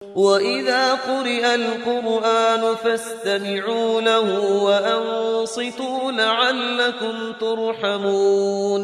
وَإِذَا قُرِئَ الْقُرْآنُ فَاسْتَمِعُوا لَهُ وَأَنصِتُوا لَعَلَّكُمْ تُرْحَمُونَ۔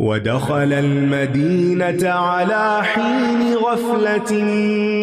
ودخل المدينة على حين غفلة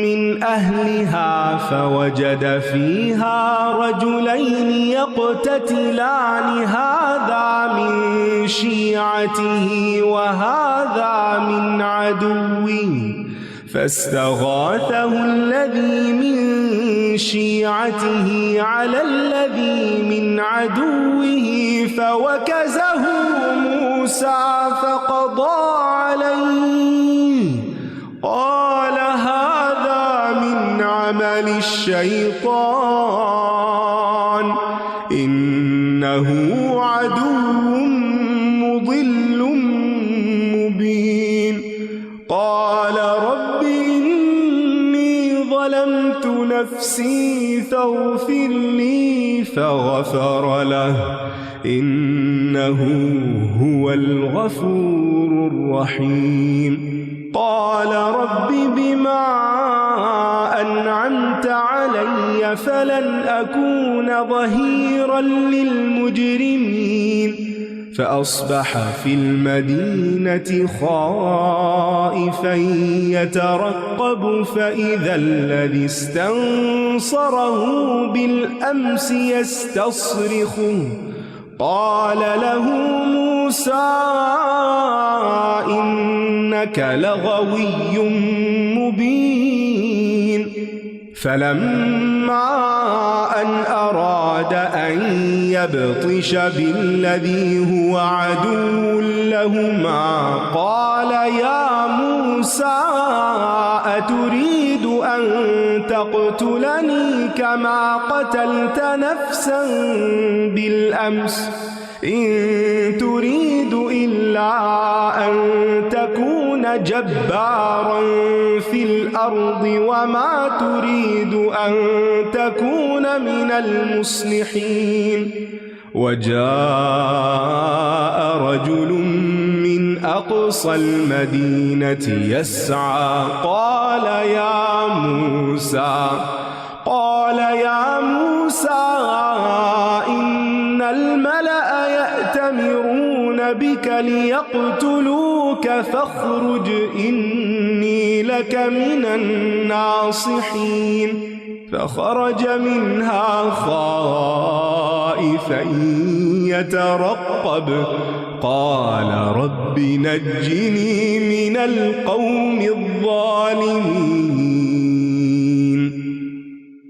من أهلها فوجد فيها رجلين يقتتلان، هذا من شيعته وهذا من عدوه، فاستغاثه الذي من شيعته على الذي من عدوه فوكزه موسى فقضى عليه، قال هذا من عمل الشيطان إنه عدو مضل مبين. قال رب إني ظلمت نفسي فاغفر لي، فغفر له إنه هو الغفور الرحيم. قال رب بما أنعمت علي فلن أكون ظهيرا للمجرمين. فأصبح في المدينة خائفا يترقب فإذا الذي استنصره بالأمس يستصرخه، قال له موسى إنك لغوي مبين. فلما أن أراد أن يبطش بالذي هو عدو لهما قال يا موسى أتريد أن تقتلني كما قتلت نفسا بالأمس، إن تريد إلا أن تكون جبارا في الأرض وما تريد أن تكون من المصلحين. وجاء رجل من أقصى المدينة يسعى قال يا موسى إن الملأ يأتمرون بك ليقتلوك فاخرج إني لك من الناصحين. فخرج منها خائفا يترقب قال رب نجني من القوم الظالمين।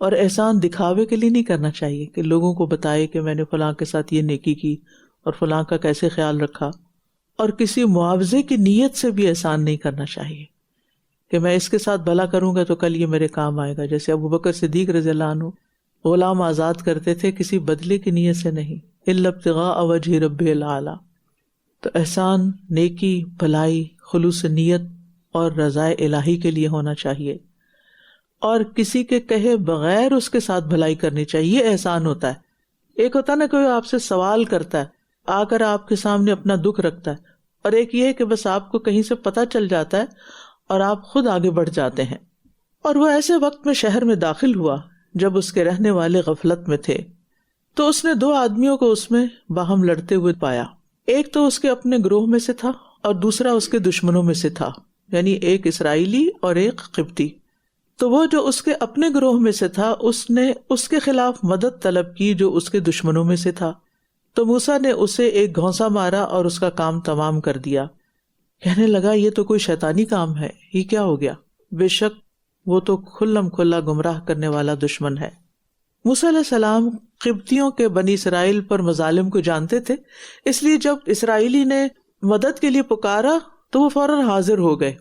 اور احسان دکھاوے کے لیے نہیں کرنا چاہیے کہ لوگوں کو بتائے کہ میں نے فلاں کے ساتھ یہ نیکی کی اور فلاں کا کیسے خیال رکھا، اور کسی معاوضے کی نیت سے بھی احسان نہیں کرنا چاہیے کہ میں اس کے ساتھ بھلا کروں گا تو کل یہ میرے کام آئے گا. جیسے ابو بکر صدیق رضی اللہ عنہ غلام آزاد کرتے تھے کسی بدلے کی نیت سے نہیں، الا ابتغاء وجہ رب الاعلی. تو احسان نیکی، بھلائی، خلوص نیت اور رضائے الہی کے لیے ہونا چاہیے، اور کسی کے کہے بغیر اس کے ساتھ بھلائی کرنی چاہیے. یہ احسان ہوتا ہے. ایک ہوتا ہے نا کوئی آپ سے سوال کرتا ہے، آ کر آپ کے سامنے اپنا دکھ رکھتا ہے، اور ایک یہ ہے کہ بس آپ کو کہیں سے پتہ چل جاتا ہے اور آپ خود آگے بڑھ جاتے ہیں. اور وہ ایسے وقت میں شہر میں داخل ہوا جب اس کے رہنے والے غفلت میں تھے، تو اس نے 2 آدمیوں کو اس میں باہم لڑتے ہوئے پایا. ایک تو اس کے اپنے گروہ میں سے تھا اور دوسرا اس کے دشمنوں میں سے تھا، یعنی ایک اسرائیلی اور ایک قبطی. تو وہ جو اس کے اپنے گروہ میں سے تھا اس نے اس کے خلاف مدد طلب کی جو اس کے دشمنوں میں سے تھا. تو موسیٰ نے اسے ایک گھونسا مارا اور اس کا کام تمام کر دیا. کہنے لگا یہ تو کوئی شیطانی کام ہے، یہ کیا ہو گیا؟ بے شک وہ تو کھلم کھلا گمراہ کرنے والا دشمن ہے. موسیٰ علیہ السلام قبطیوں کے بنی اسرائیل پر مظالم کو جانتے تھے، اس لیے جب اسرائیلی نے مدد کے لیے پکارا تو وہ فوراً حاضر ہو گئے،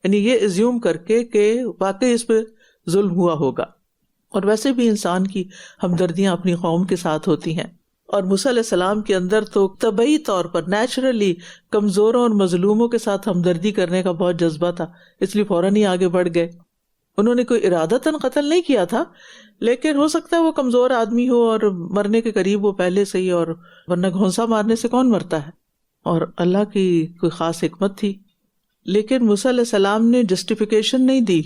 یعنی یہ ایزیوم کر کے کہ واقعی اس پہ ظلم ہوا ہوگا. اور ویسے بھی انسان کی ہمدردیاں اپنی قوم کے ساتھ ہوتی ہیں، اور موسیٰ علیہ السلام کے اندر تو طبعی طور پر نیچرلی کمزوروں اور مظلوموں کے ساتھ ہمدردی کرنے کا بہت جذبہ تھا، اس لیے فوراً ہی آگے بڑھ گئے. انہوں نے کوئی ارادتاً قتل نہیں کیا تھا، لیکن ہو سکتا ہے وہ کمزور آدمی ہو اور مرنے کے قریب وہ پہلے سے ہی، اور ورنہ گھونسا مارنے سے کون مرتا ہے، اور اللہ کی کوئی خاص حکمت تھی. لیکن موسیٰ علیہ السلام نے جسٹیفیکیشن نہیں دی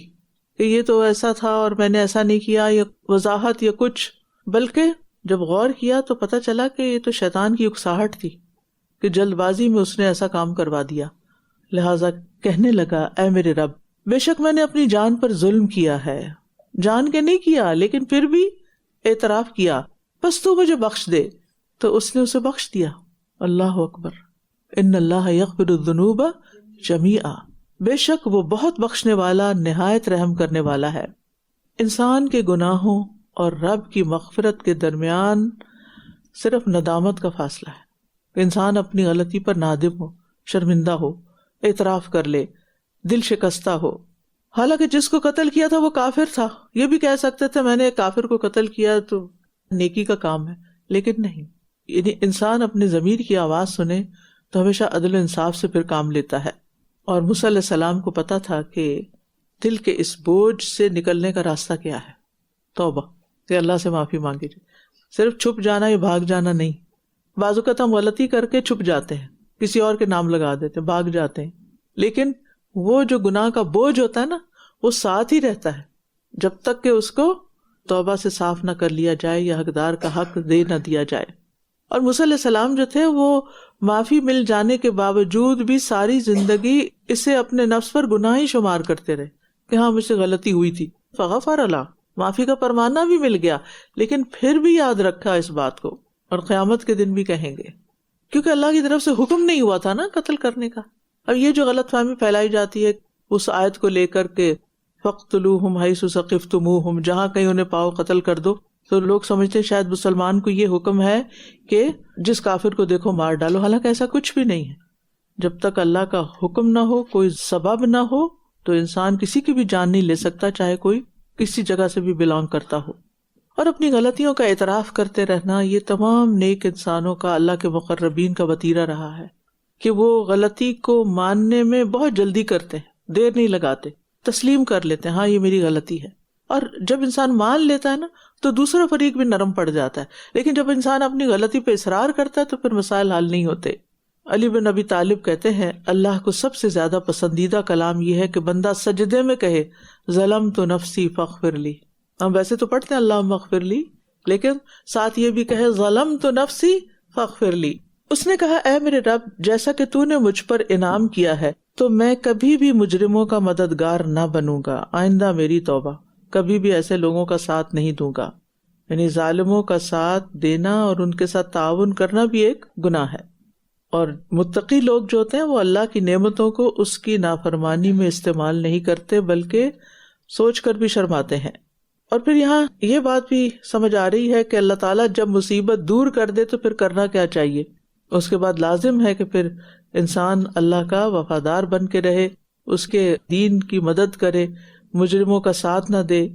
کہ یہ تو ایسا تھا اور میں نے ایسا نہیں کیا، یا وضاحت یا کچھ، بلکہ جب غور کیا تو پتہ چلا کہ یہ تو شیطان کی اکساہٹ تھی کہ جلد بازی میں اس نے ایسا کام کروا دیا. لہٰذا کہنے لگا اے میرے رب، بے شک میں نے اپنی جان پر ظلم کیا ہے، جان کے نہیں کیا لیکن پھر بھی اعتراف کیا، بس تو مجھے بخش دے. تو اس نے اسے بخش دیا. اللہ اکبر. ان اللہ یغفر الذنوب جمیعا، بے شک وہ بہت بخشنے والا، نہایت رحم کرنے والا ہے. انسان کے گناہوں اور رب کی مغفرت کے درمیان صرف ندامت کا فاصلہ ہے. انسان اپنی غلطی پر نادم ہو، شرمندہ ہو، اعتراف کر لے، دل شکستہ ہو. حالانکہ جس کو قتل کیا تھا وہ کافر تھا، یہ بھی کہہ سکتے تھے میں نے ایک کافر کو قتل کیا تو نیکی کا کام ہے، لیکن نہیں. یعنی انسان اپنے ضمیر کی آواز سنے تو ہمیشہ عدل و انصاف سے پھر کام لیتا ہے. اور موسیٰ علیہ السلام کو پتا تھا کہ دل کے اس بوجھ سے نکلنے کا راستہ کیا ہے، توبہ، کہ اللہ سے معافی مانگی جائے. صرف چھپ جانا یا بھاگ جانا نہیں. بعض اوقات ہم غلطی کر کے چھپ جاتے ہیں، کسی اور کے نام لگا دیتے ہیں، بھاگ جاتے ہیں، لیکن وہ جو گناہ کا بوجھ ہوتا ہے نا وہ ساتھ ہی رہتا ہے جب تک کہ اس کو توبہ سے صاف نہ کر لیا جائے یا حقدار کا حق دے نہ دیا جائے. اور موسیٰ علیہ السلام جو تھے وہ معافی مل جانے کے باوجود بھی ساری زندگی اسے اپنے نفس پر گناہ ہی شمار کرتے رہے کہ ہاں مجھ سے غلطی ہوئی تھی. فغفر اللہ، معافی کا فرمانہ بھی مل گیا، لیکن پھر بھی یاد رکھا اس بات کو، اور قیامت کے دن بھی کہیں گے، کیونکہ اللہ کی طرف سے حکم نہیں ہوا تھا نا قتل کرنے کا. اب یہ جو غلط فہمی پھیلائی جاتی ہے اس آیت کو لے کر کے فَاقْتُلُوهُمْ حَيْثُ ثَقِفْتُمُوهُمْ، جہاں کہیں انہیں پاؤ قتل کر دو، تو لوگ سمجھتے ہیں شاید مسلمان کو یہ حکم ہے کہ جس کافر کو دیکھو مار ڈالو، حالانکہ ایسا کچھ بھی نہیں ہے. جب تک اللہ کا حکم نہ ہو، کوئی سبب نہ ہو، تو انسان کسی کی بھی جان نہیں لے سکتا، چاہے کوئی کسی جگہ سے بھی بلانگ کرتا ہو. اور اپنی غلطیوں کا اعتراف کرتے رہنا یہ تمام نیک انسانوں کا، اللہ کے مقربین کا وتیرہ رہا ہے کہ وہ غلطی کو ماننے میں بہت جلدی کرتے ہیں، دیر نہیں لگاتے، تسلیم کر لیتے ہیں ہاں یہ میری غلطی ہے. اور جب انسان مان لیتا ہے نا تو دوسرا فریق بھی نرم پڑ جاتا ہے، لیکن جب انسان اپنی غلطی پہ اصرار کرتا ہے تو پھر مسائل حل نہیں ہوتے. علی بن ابی طالب کہتے ہیں اللہ کو سب سے زیادہ پسندیدہ کلام یہ ہے کہ بندہ سجدے میں کہے ظلمت نفسی فاغفر لی. ہم ویسے تو پڑھتے ہیں اللہم اغفر لی، لیکن ساتھ یہ بھی کہے ظلمت نفسی فاغفر لی. اس نے کہا اے میرے رب، جیسا کہ تو نے مجھ پر انعام کیا ہے تو میں کبھی بھی مجرموں کا مددگار نہ بنوں گا، آئندہ میری توبہ، کبھی بھی ایسے لوگوں کا ساتھ نہیں دوں گا. یعنی ظالموں کا ساتھ دینا اور ان کے ساتھ تعاون کرنا بھی ایک گناہ ہے. اور متقی لوگ جو ہوتے ہیں وہ اللہ کی نعمتوں کو اس کی نافرمانی میں استعمال نہیں کرتے، بلکہ سوچ کر بھی شرماتے ہیں. اور پھر یہاں یہ بات بھی سمجھ آ رہی ہے کہ اللہ تعالیٰ جب مصیبت دور کر دے تو پھر کرنا کیا چاہیے. اس کے بعد لازم ہے کہ پھر انسان اللہ کا وفادار بن کے رہے، اس کے دین کی مدد کرے، مجرموں کا ساتھ نہ دے.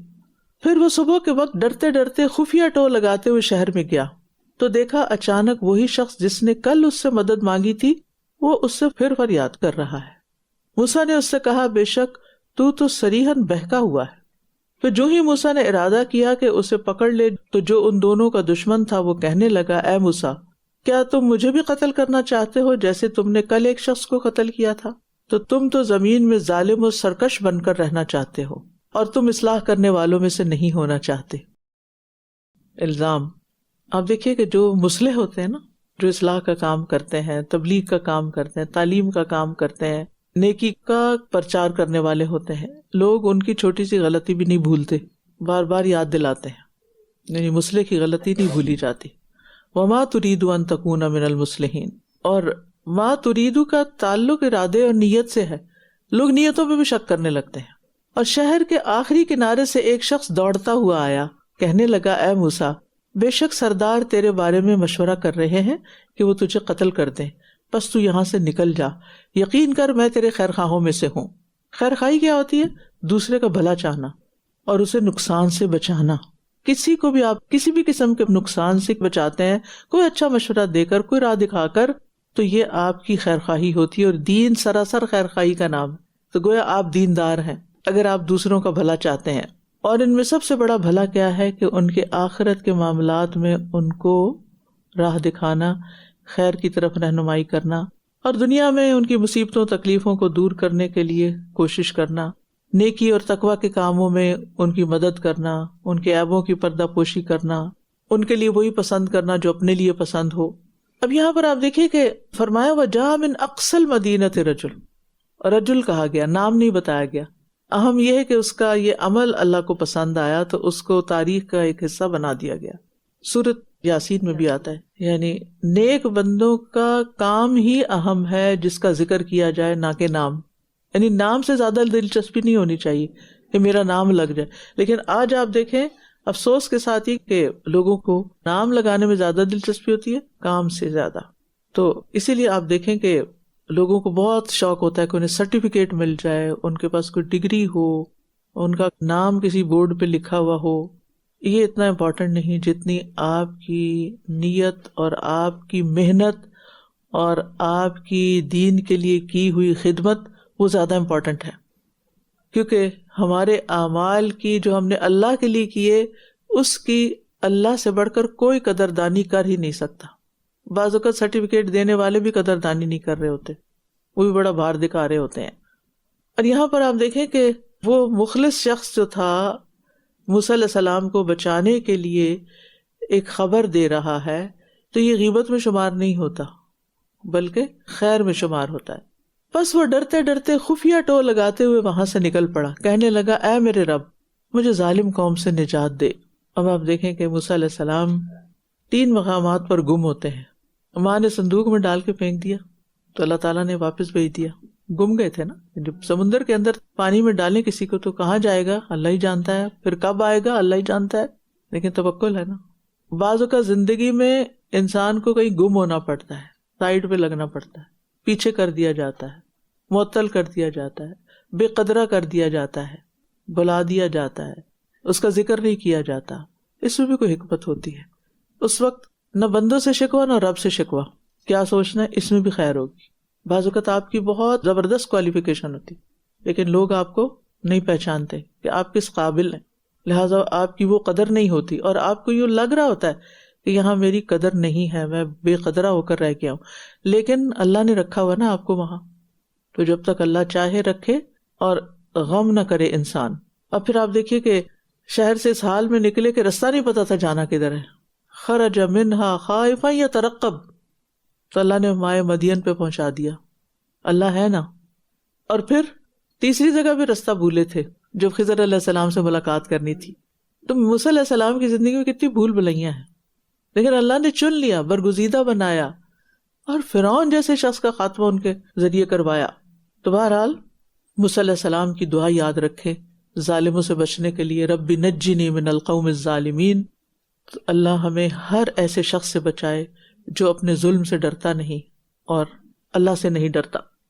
پھر وہ صبح کے وقت ڈرتے ڈرتے خفیہ ٹو لگاتے ہوئے شہر میں گیا تو دیکھا اچانک وہی شخص جس نے کل اس سے مدد مانگی تھی وہ اس سے پھر فریاد کر رہا ہے. موسیٰ نے اس سے کہا بے شک تو صریحاً بہکا ہوا ہے. پھر جو ہی موسیٰ نے ارادہ کیا کہ اسے پکڑ لے تو جو ان دونوں کا دشمن تھا وہ کہنے لگا اے موسیٰ کیا تم مجھے بھی قتل کرنا چاہتے ہو جیسے تم نے کل ایک شخص کو قتل کیا تھا؟ تو تم تو زمین میں ظالم و سرکش بن کر رہنا چاہتے ہو اور تم اصلاح کرنے والوں میں سے نہیں ہونا چاہتے. الزام. آپ دیکھیے کہ جو مصلح ہوتے ہیں نا، جو اصلاح کا کام کرتے ہیں، تبلیغ کا کام کرتے ہیں، تعلیم کا کام کرتے ہیں، نیکی کا پرچار کرنے والے ہوتے ہیں، لوگ ان کی چھوٹی سی غلطی بھی نہیں بھولتے، بار بار یاد دلاتے ہیں. یعنی مصلح کی غلطی نہیں بھولی جاتی. وما ترید ان تکون من المصلحین. اور ما ترید کا تعلق ارادے اور نیت سے ہے. لوگ نیتوں پہ بھی شک کرنے لگتے ہیں. اور شہر کے آخری کنارے سے ایک شخص دوڑتا ہوا آیا، کہنے لگا اے موسیٰ بے شک سردار تیرے بارے میں مشورہ کر رہے ہیں کہ وہ تجھے قتل کر دیں، بس تو یہاں سے نکل جا، یقین کر میں تیرے خیر خواہوں میں سے ہوں. خیر خواہی کیا ہوتی ہے؟ دوسرے کا بھلا چاہنا اور اسے نقصان سے بچانا. کسی کو بھی آپ کسی بھی قسم کے نقصان سے بچاتے ہیں، کوئی اچھا مشورہ دے کر، کوئی راہ دکھا کر، تو یہ آپ کی خیر خواہی ہوتی ہے. اور دین سراسر خیر خواہی کا نام ہے. تو گویا آپ دیندار ہیں اگر آپ دوسروں کا بھلا چاہتے ہیں. اور ان میں سب سے بڑا بھلا کیا ہے کہ ان کے آخرت کے معاملات میں ان کو راہ دکھانا، خیر کی طرف رہنمائی کرنا، اور دنیا میں ان کی مصیبتوں تکلیفوں کو دور کرنے کے لیے کوشش کرنا، نیکی اور تقوی کے کاموں میں ان کی مدد کرنا، ان کے عیبوں کی پردہ پوشی کرنا، ان کے لیے وہی پسند کرنا جو اپنے لیے پسند ہو. اب یہاں پر آپ دیکھیں کہ فرمایا وجاء من اقصى المدینۃ رجل. رجل کہا گیا، نام نہیں بتایا گیا. اہم یہ ہے کہ اس کا یہ عمل اللہ کو پسند آیا تو اس کو تاریخ کا ایک حصہ بنا دیا گیا. سورۃ یاسین میں بھی آتا ہے، یعنی نیک بندوں کا کام ہی اہم ہے جس کا ذکر کیا جائے، نہ کہ نام. یعنی نام سے زیادہ دلچسپی نہیں ہونی چاہیے کہ میرا نام لگ جائے. لیکن آج آپ دیکھیں افسوس کے ساتھ ہی کہ لوگوں کو نام لگانے میں زیادہ دلچسپی ہوتی ہے کام سے زیادہ. تو اسی لیے آپ دیکھیں کہ لوگوں کو بہت شوق ہوتا ہے کہ انہیں سرٹیفکیٹ مل جائے، ان کے پاس کوئی ڈگری ہو، ان کا نام کسی بورڈ پہ لکھا ہوا ہو. یہ اتنا امپورٹنٹ نہیں جتنی آپ کی نیت اور آپ کی محنت اور آپ کی دین کے لیے کی ہوئی خدمت، وہ زیادہ امپورٹنٹ ہے. کیونکہ ہمارے اعمال کی جو ہم نے اللہ کے لیے کیے، اس کی اللہ سے بڑھ کر کوئی قدردانی کر ہی نہیں سکتا. بعض اوقات سرٹیفکیٹ دینے والے بھی قدردانی نہیں کر رہے ہوتے، وہ بھی بڑا بھار دکھا رہے ہوتے ہیں. اور یہاں پر آپ دیکھیں کہ وہ مخلص شخص جو تھا موسیٰ علیہ السلام کو بچانے کے لیے ایک خبر دے رہا ہے، تو یہ غیبت میں شمار نہیں ہوتا بلکہ خیر میں شمار ہوتا ہے. بس وہ ڈرتے ڈرتے خفیہ ٹو لگاتے ہوئے وہاں سے نکل پڑا، کہنے لگا اے میرے رب مجھے ظالم قوم سے نجات دے. اب آپ دیکھیں کہ موسیٰ علیہ السلام 3 مقامات پر گم ہوتے ہیں. ماں نے صندوق میں ڈال کے پھینک دیا تو اللہ تعالیٰ نے واپس بھیج دیا. گم گئے تھے نا، جب سمندر کے اندر پانی میں ڈالیں کسی کو تو کہاں جائے گا اللہ ہی جانتا ہے، پھر کب آئے گا اللہ ہی جانتا ہے. لیکن توکل ہے نا. بعض کا زندگی میں انسان کو کہیں گم ہونا پڑتا ہے، سائڈ پہ لگنا پڑتا ہے، پیچھے کر دیا جاتا ہے، معطل کر دیا جاتا ہے، بے قدرہ کر دیا جاتا ہے، بلا دیا جاتا ہے، اس کا ذکر نہیں کیا جاتا. اس میں بھی کوئی حکمت ہوتی ہے. اس وقت نہ بندوں سے شکوہ نہ رب سے شکوہ، کیا سوچنا ہے اس میں بھی خیر ہوگی. بعض اوقات آپ کی بہت زبردست کوالیفیکیشن ہوتی لیکن لوگ آپ کو نہیں پہچانتے کہ آپ کس قابل ہیں، لہٰذا آپ کی وہ قدر نہیں ہوتی اور آپ کو یہ لگ رہا ہوتا ہے کہ یہاں میری قدر نہیں ہے، میں بے قدرہ ہو کر رہ گیا ہوں. لیکن اللہ نے رکھا ہوا نا آپ کو وہاں، تو جب تک اللہ چاہے رکھے اور غم نہ کرے انسان. اب پھر آپ دیکھیے کہ شہر سے اس حال میں نکلے کہ رستہ نہیں پتا تھا جانا کدھر ہے. خرج منہا خائفا یترقب، تو اللہ نے مائے مدین پہ پہنچا دیا. اللہ ہے نا. اور پھر تیسری جگہ بھی رستہ بھولے تھے جب خضر علیہ السلام سے ملاقات کرنی تھی. تو موسیٰ علیہ السلام کی زندگی میں کتنی بھول بھلائیاں ہیں، لیکن اللہ نے چن لیا، برگزیدہ بنایا اور فرعون جیسے شخص کا خاتمہ ان کے ذریعے کروایا. تو بہرحال موسیٰ علیہ السلام کی دعا یاد رکھے ظالموں سے بچنے کے لیے رب نجنی من القوم الظالمین، تو اللہ ہمیں ہر ایسے شخص سے بچائے جو اپنے ظلم سے ڈرتا نہیں اور اللہ سے نہیں ڈرتا۔